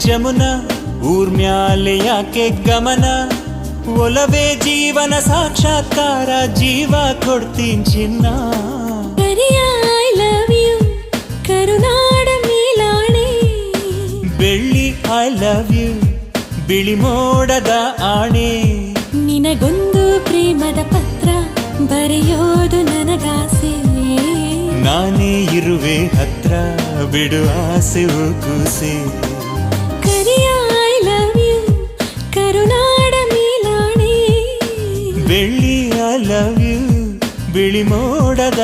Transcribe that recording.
ಜಮುನಾ ಊರ್ಮ್ಯಾಲೆ ಯಾಕೆ ಗಮನ ಒಲವೇ ಜೀವನ ಸಾಕ್ಷಾತ್ಕಾರ ಜೀವ ಕೊಡ್ತೀನಿ ಚಿನ್ನ ಐ ಲವ್ ಯು ಕರುನಾಡ ಮೇಲಾಣೆ ಬೆಳ್ಳಿ ಐ ಲವ್ ಯು ಬಿಳಿ ಮೋಡದ ಆಣೆ ನಿನಗೊಂದು ಪ್ರೇಮದ ಪತ್ರ ಬರೆಯೋದು ನನಗಾಸೆ ನಾನೇ ಇರುವೆ ಹತ್ರ ಬಿಡು ಆಸೆ ಕೂಸೆ ಐ ಲವ್ ಯು ಕರುನಾಡ ಮೇಲಾಣೆ ಬೆಳ್ಳಿ ಐ ಲವ್ ಯು ಬಿಳಿ ಮೋಡದ